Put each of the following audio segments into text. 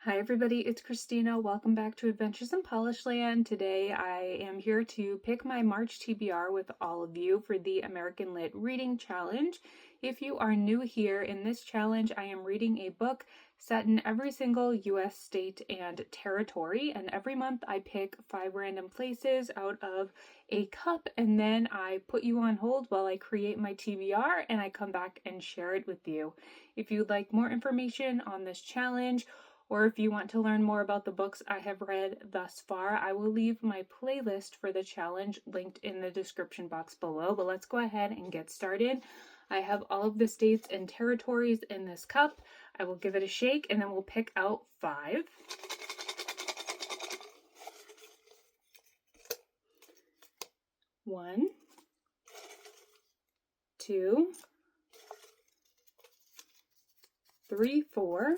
Hi everybody, it's Christina. Welcome back to Adventures in Polish Land. Today I am here to pick my March TBR with all of you for the American Lit Reading Challenge. If you are new here, in this challenge I am reading a book set in every single US state and territory, and every month I pick 5 random places out of a cup, and then I put you on hold while I create my TBR and I come back and share it with you. If you'd like more information on this challenge, or if you want to learn more about the books I have read thus far, I will leave my playlist for the challenge linked in the description box below. But let's go ahead and get started. I have all of the states and territories in this cup. I will give it a shake and then we'll pick out 5. One, 2, 3, 4,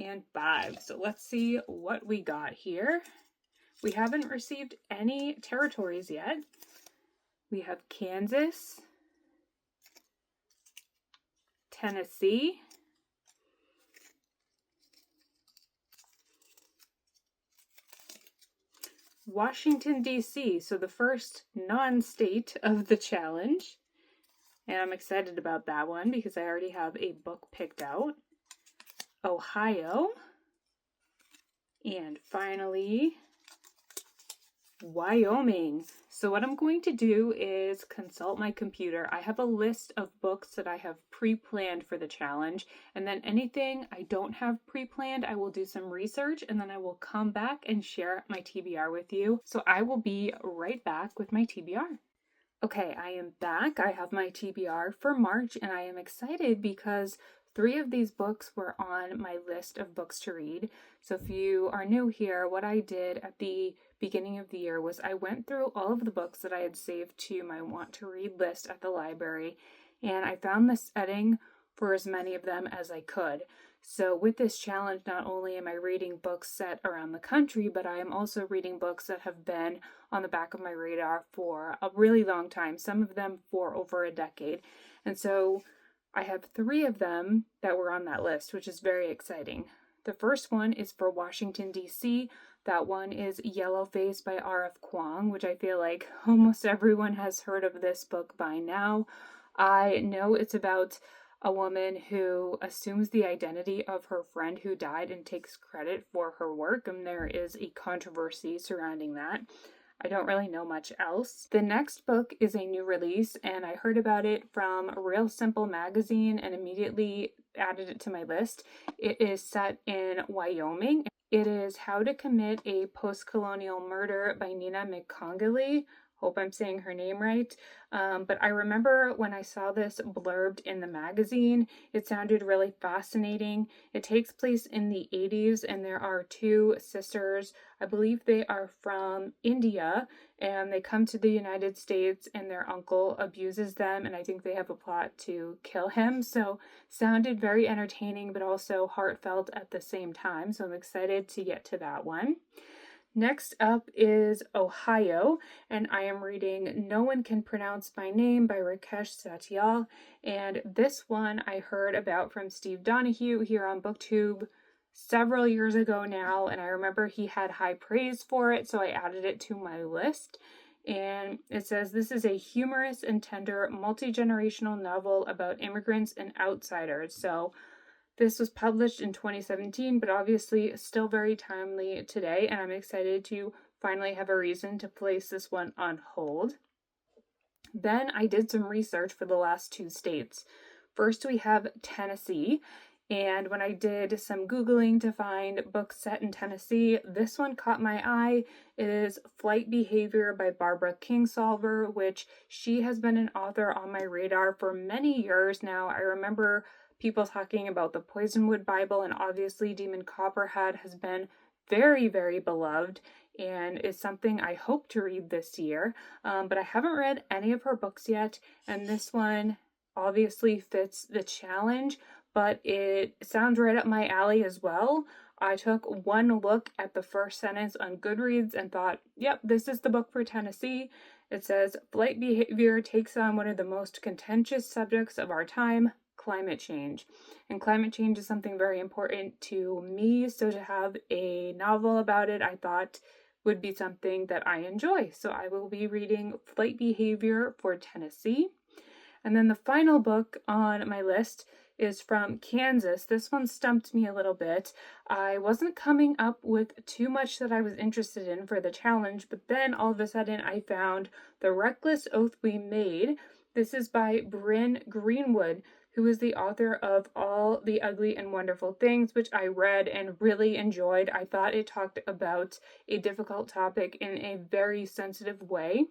and 5. So let's see what we got here. We haven't received any territories yet. We have Kansas, Tennessee, Washington, D.C., so the first non-state of the challenge. And I'm excited about that one because I already have a book picked out. Ohio, and finally, Wyoming. So what I'm going to do is consult my computer. I have a list of books that I have pre-planned for the challenge, and then anything I don't have pre-planned, I will do some research, and then I will come back and share my TBR with you. So I will be right back with my TBR. Okay, I am back. I have my TBR for March, and I am excited because 3 of these books were on my list of books to read. So if you are new here, what I did at the beginning of the year was I went through all of the books that I had saved to my want to read list at the library, and I found the setting for as many of them as I could. So with this challenge, not only am I reading books set around the country, but I am also reading books that have been on the back of my radar for a really long time, some of them for over a decade. And so I have 3 of them that were on that list, which is very exciting. The first one is for Washington, D.C. That one is Yellowface by R.F. Kuang, which I feel like almost everyone has heard of this book by now. I know it's about a woman who assumes the identity of her friend who died and takes credit for her work, and there is a controversy surrounding that. I don't really know much else. The next book is a new release, and I heard about it from Real Simple magazine and immediately added it to my list. It is set in Wyoming. It is How to Commit a Postcolonial Murder by Nina McConigley. Hope I'm saying her name right. But I remember when I saw this blurbed in the magazine, it sounded really fascinating. It takes place in the 80s, and there are 2 sisters. I believe they are from India, and they come to the United States, and their uncle abuses them, and I think they have a plot to kill him. So sounded very entertaining, but also heartfelt at the same time. So I'm excited to get to that one. Next up is Ohio, and I am reading No One Can Pronounce My Name by Rakesh Satyal, and this one I heard about from Steve Donahue here on BookTube several years ago now, and I remember he had high praise for it, so I added it to my list. And it says, this is a humorous and tender multi-generational novel about immigrants and outsiders. So this was published in 2017, but obviously still very timely today, and I'm excited to finally have a reason to place this one on hold. Then I did some research for the last 2 states. First, we have Tennessee, and when I did some Googling to find books set in Tennessee, this one caught my eye. It is Flight Behavior by Barbara Kingsolver, which she has been an author on my radar for many years now. I remember people talking about the Poisonwood Bible, and obviously Demon Copperhead has been very, very beloved and is something I hope to read this year. But I haven't read any of her books yet, and this one obviously fits the challenge, but it sounds right up my alley as well. I took one look at the first sentence on Goodreads and thought, yep, this is the book for Tennessee. It says, flight behavior takes on one of the most contentious subjects of our time, climate change. And climate change is something very important to me, so to have a novel about it, I thought would be something that I enjoy. So I will be reading Flight Behavior for Tennessee. And then the final book on my list is from Kansas. This one stumped me a little bit. I wasn't coming up with too much that I was interested in for the challenge, but then all of a sudden I found The Reckless Oath We Made. This is by Bryn Greenwood, who is the author of All the Ugly and Wonderful Things, which I read and really enjoyed. I thought it talked about a difficult topic in a very sensitive way.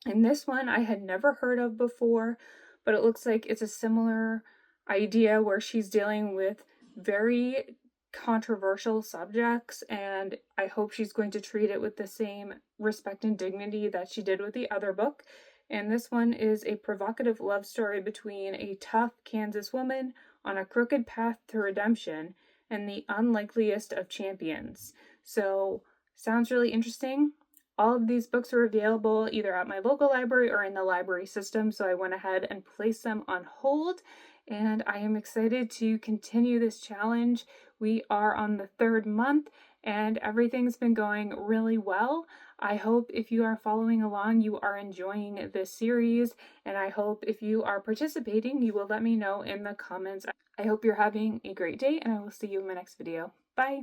And this one I had never heard of before, but it looks like it's a similar idea where she's dealing with very controversial subjects, and I hope she's going to treat it with the same respect and dignity that she did with the other book. And this one is a provocative love story between a tough Kansas woman on a crooked path to redemption and the unlikeliest of champions. So, sounds really interesting. All of these books are available either at my local library or in the library system, so I went ahead and placed them on hold, and I am excited to continue this challenge. We are on the 3rd month, and everything's been going really well. I hope if you are following along, you are enjoying this series, and I hope if you are participating, you will let me know in the comments. I hope you're having a great day, and I will see you in my next video. Bye!